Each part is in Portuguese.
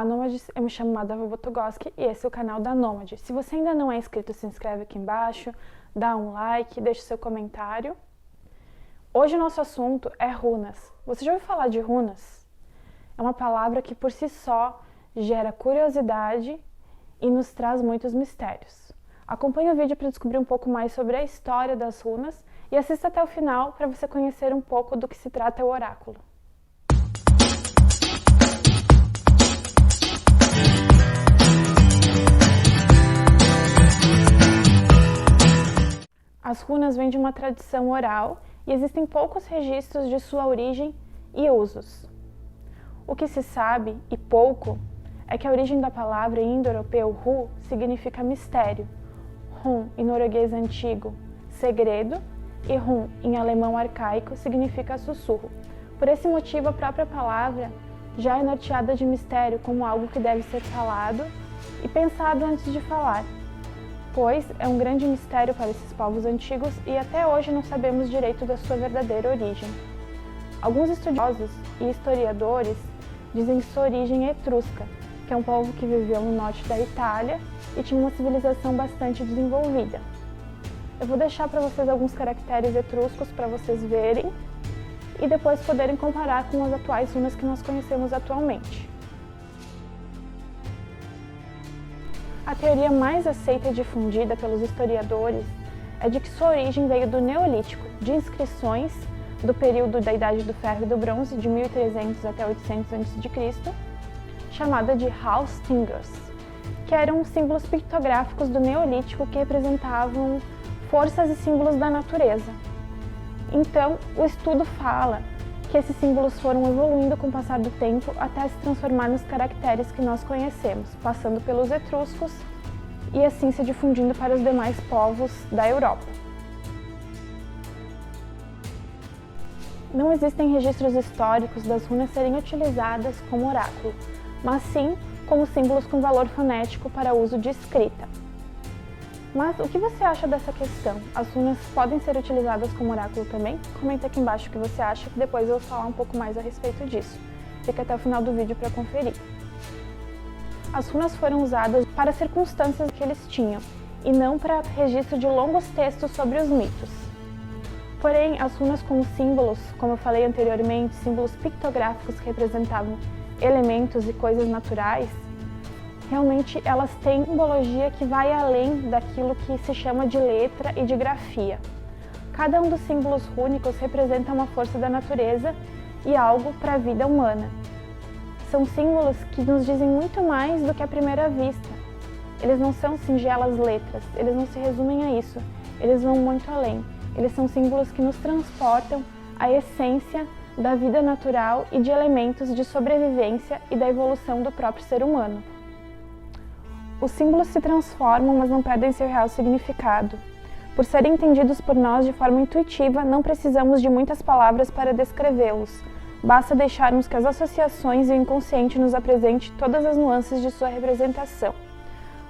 Olá, Nômades! Eu me chamo Madava Botogoski e esse é o canal da Nômade. Se você ainda não é inscrito, se inscreve aqui embaixo, dá um like, deixa seu comentário. Hoje o nosso assunto é runas. Você já ouviu falar de runas? É uma palavra que por si só gera curiosidade e nos traz muitos mistérios. Acompanhe o vídeo para descobrir um pouco mais sobre a história das runas e assista até o final para você conhecer um pouco do que se trata o oráculo. As runas vêm de uma tradição oral e existem poucos registros de sua origem e usos. O que se sabe, e pouco, é que a origem da palavra em indo-europeu ru significa mistério, run em norueguês antigo, segredo, e run em alemão arcaico significa sussurro. Por esse motivo, a própria palavra já é norteada de mistério como algo que deve ser falado e pensado antes de falar, pois é um grande mistério para esses povos antigos e até hoje não sabemos direito da sua verdadeira origem. Alguns estudiosos e historiadores dizem sua origem é etrusca, que é um povo que viveu no norte da Itália e tinha uma civilização bastante desenvolvida. Eu vou deixar para vocês alguns caracteres etruscos para vocês verem e depois poderem comparar com as atuais runas que nós conhecemos atualmente. A teoria mais aceita e difundida pelos historiadores é de que sua origem veio do Neolítico, de inscrições do período da Idade do Ferro e do Bronze, de 1300 até 800 a.C., chamada de Halstingers, que eram símbolos pictográficos do Neolítico que representavam forças e símbolos da natureza. Então, o estudo fala que esses símbolos foram evoluindo com o passar do tempo até se transformar nos caracteres que nós conhecemos, passando pelos etruscos e assim se difundindo para os demais povos da Europa. Não existem registros históricos das runas serem utilizadas como oráculo, mas sim como símbolos com valor fonético para uso de escrita. Mas o que você acha dessa questão? As runas podem ser utilizadas como oráculo também? Comenta aqui embaixo o que você acha, que depois eu vou falar um pouco mais a respeito disso. Fica até o final do vídeo para conferir. As runas foram usadas para circunstâncias que eles tinham, e não para registro de longos textos sobre os mitos. Porém, as runas como símbolos, como eu falei anteriormente, símbolos pictográficos que representavam elementos e coisas naturais, realmente elas têm simbologia que vai além daquilo que se chama de letra e de grafia. Cada um dos símbolos rúnicos representa uma força da natureza e algo para a vida humana. São símbolos que nos dizem muito mais do que à primeira vista. Eles não são singelas letras, eles não se resumem a isso, eles vão muito além. Eles são símbolos que nos transportam à essência da vida natural e de elementos de sobrevivência e da evolução do próprio ser humano. Os símbolos se transformam, mas não perdem seu real significado. Por serem entendidos por nós de forma intuitiva, não precisamos de muitas palavras para descrevê-los. Basta deixarmos que as associações e o inconsciente nos apresente todas as nuances de sua representação.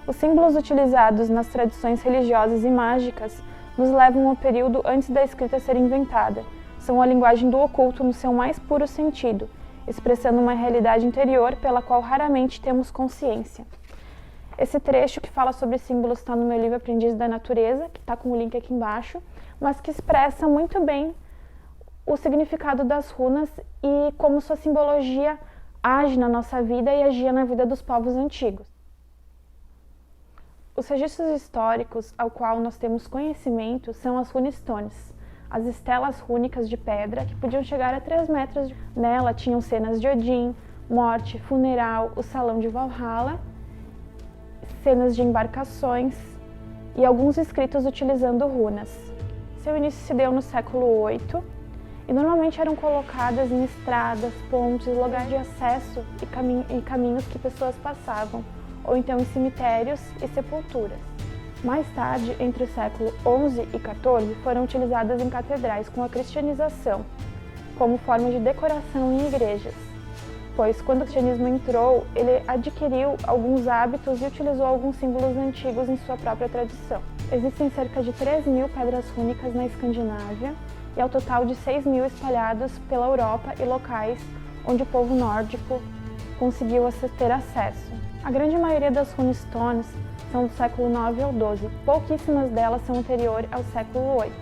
Os símbolos utilizados nas tradições religiosas e mágicas nos levam ao período antes da escrita ser inventada. São a linguagem do oculto no seu mais puro sentido, expressando uma realidade interior pela qual raramente temos consciência. Esse trecho que fala sobre símbolos está no meu livro Aprendiz da Natureza, que está com o link aqui embaixo, mas que expressa muito bem o significado das runas e como sua simbologia age na nossa vida e agia na vida dos povos antigos. Os registros históricos ao qual nós temos conhecimento são as runestones, as estelas rúnicas de pedra que podiam chegar a 3 metros. Nela tinham cenas de Odin, morte, funeral, o salão de Valhalla, cenas de embarcações e alguns escritos utilizando runas. Seu início se deu no século VIII e normalmente eram colocadas em estradas, pontes, lugares de acesso e caminhos que pessoas passavam, ou então em cemitérios e sepulturas. Mais tarde, entre o século XI e XIV, foram utilizadas em catedrais com a cristianização, como forma de decoração em igrejas, pois quando o cristianismo entrou, ele adquiriu alguns hábitos e utilizou alguns símbolos antigos em sua própria tradição. Existem cerca de 3.000 pedras rúnicas na Escandinávia e ao total de 6.000 espalhados pela Europa e locais onde o povo nórdico conseguiu ter acesso. A grande maioria das runestones são do século IX ou XII, pouquíssimas delas são anteriores ao século VIII.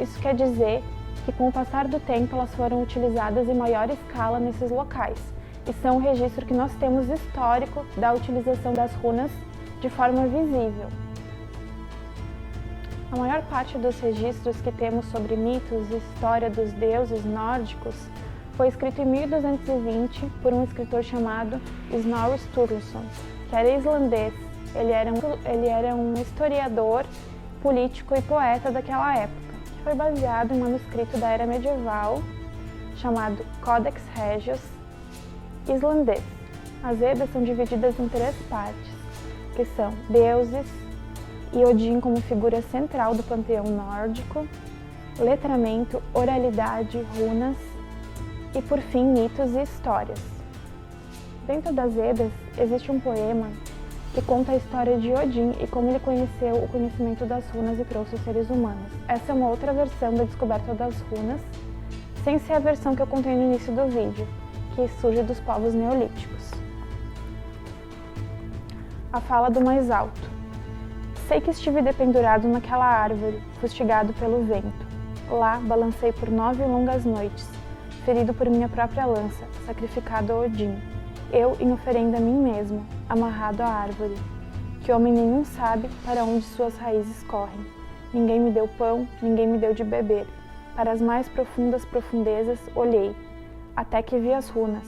Isso quer dizer que com o passar do tempo elas foram utilizadas em maior escala nesses locais, e são o registro que nós temos histórico da utilização das runas de forma visível. A maior parte dos registros que temos sobre mitos e história dos deuses nórdicos foi escrito em 1220 por um escritor chamado Snorri Sturluson, que era islandês. Ele era um historiador, político e poeta daquela época, que foi baseado em um manuscrito da era medieval chamado Codex Regius islandês. As Edas são divididas em 3 partes, que são deuses e Odin como figura central do panteão nórdico, letramento, oralidade, runas e, por fim, mitos e histórias. Dentro das Edas existe um poema que conta a história de Odin e como ele conheceu o conhecimento das runas e trouxe os seres humanos. Essa é uma outra versão da descoberta das runas, sem ser a versão que eu contei no início do vídeo, que surge dos povos neolíticos. A fala do mais alto. Sei que estive dependurado naquela árvore, fustigado pelo vento. Lá balancei por 9 longas noites, ferido por minha própria lança, sacrificado a Odin. Eu em oferenda a mim mesmo, amarrado à árvore. Que homem nenhum sabe para onde suas raízes correm. Ninguém me deu pão, ninguém me deu de beber. Para as mais profundas profundezas olhei, até que vi as runas.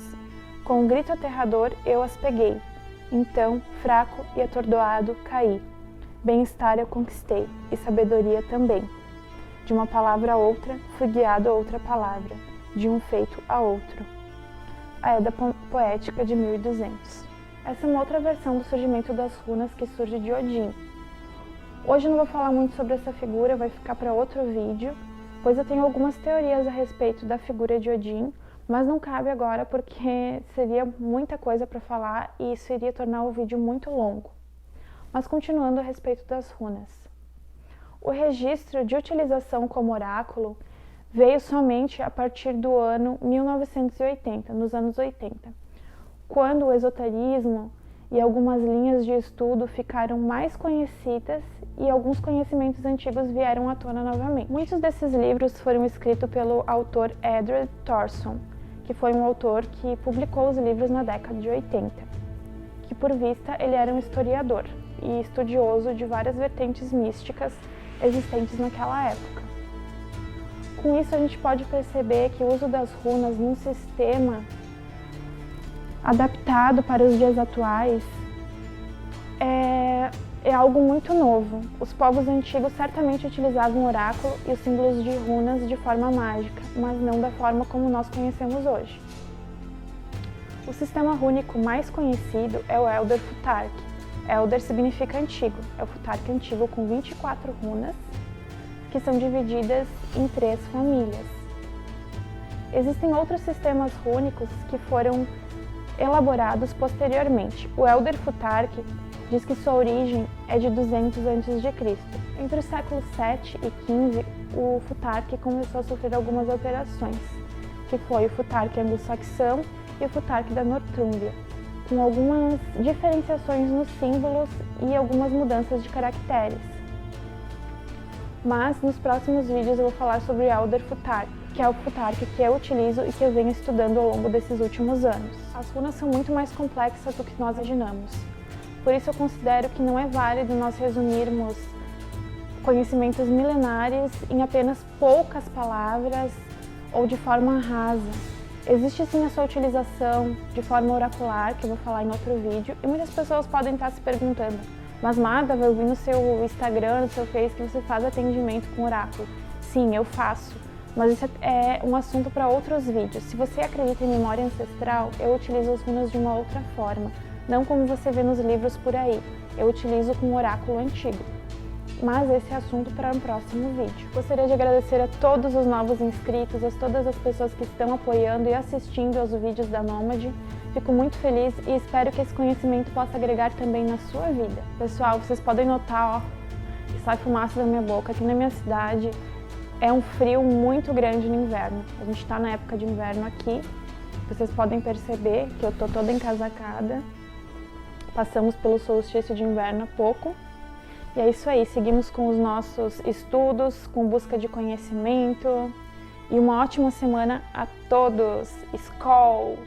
Com um grito aterrador eu as peguei. Então, fraco e atordoado, caí. Bem-estar eu conquistei, e sabedoria também. De uma palavra a outra, fui guiado a outra palavra, de um feito a outro. A Edda Poética de 1200. Essa é uma outra versão do surgimento das runas que surge de Odin. Hoje eu não vou falar muito sobre essa figura, vai ficar para outro vídeo, pois eu tenho algumas teorias a respeito da figura de Odin, mas não cabe agora porque seria muita coisa para falar e isso iria tornar o vídeo muito longo. Mas continuando a respeito das runas. O registro de utilização como oráculo veio somente a partir do ano 1980, nos anos 80, quando o esoterismo e algumas linhas de estudo ficaram mais conhecidas e alguns conhecimentos antigos vieram à tona novamente. Muitos desses livros foram escritos pelo autor Edred Thorson, que foi um autor que publicou os livros na década de 80, que por vista ele era um historiador e estudioso de várias vertentes místicas existentes naquela época. Com isso a gente pode perceber que o uso das runas num sistema adaptado para os dias atuais é algo muito novo. Os povos antigos certamente utilizavam o oráculo e os símbolos de runas de forma mágica, mas não da forma como nós conhecemos hoje. O sistema rúnico mais conhecido é o Elder Futhark. Elder significa antigo, é o Futhark antigo com 24 runas, que são divididas em 3 famílias. Existem outros sistemas rúnicos que foram elaborados posteriormente. O Elder Futhark diz que sua origem é de 200 a.C. Entre os séculos 7 e 15, o Futhark começou a sofrer algumas alterações, que foi o Futhark anglo-saxão e o Futhark da Nortúmbria, com algumas diferenciações nos símbolos e algumas mudanças de caracteres. Mas nos próximos vídeos eu vou falar sobre o Elder Futhark, que é o Futhark que eu utilizo e que eu venho estudando ao longo desses últimos anos. As runas são muito mais complexas do que nós imaginamos. Por isso eu considero que não é válido nós resumirmos conhecimentos milenares em apenas poucas palavras ou de forma rasa. Existe sim a sua utilização de forma oracular, que eu vou falar em outro vídeo, e muitas pessoas podem estar se perguntando: mas Magda, eu vi no seu Instagram, no seu Face, que você faz atendimento com oráculo. Sim, eu faço, mas isso é um assunto para outros vídeos. Se você acredita em memória ancestral, eu utilizo as runas de uma outra forma, não como você vê nos livros por aí. Eu utilizo com um oráculo antigo. Mas esse é assunto para um próximo vídeo. Gostaria de agradecer a todos os novos inscritos, a todas as pessoas que estão apoiando e assistindo aos vídeos da Nômade. Fico muito feliz e espero que esse conhecimento possa agregar também na sua vida. Pessoal, vocês podem notar, que sai fumaça da minha boca. Aqui na minha cidade é um frio muito grande no inverno. A gente está na época de inverno aqui Vocês podem perceber que eu tô toda encasacada. Passamos pelo solstício de inverno há pouco. E é isso aí, seguimos com os nossos estudos, com busca de conhecimento. E uma ótima semana a todos! Skol!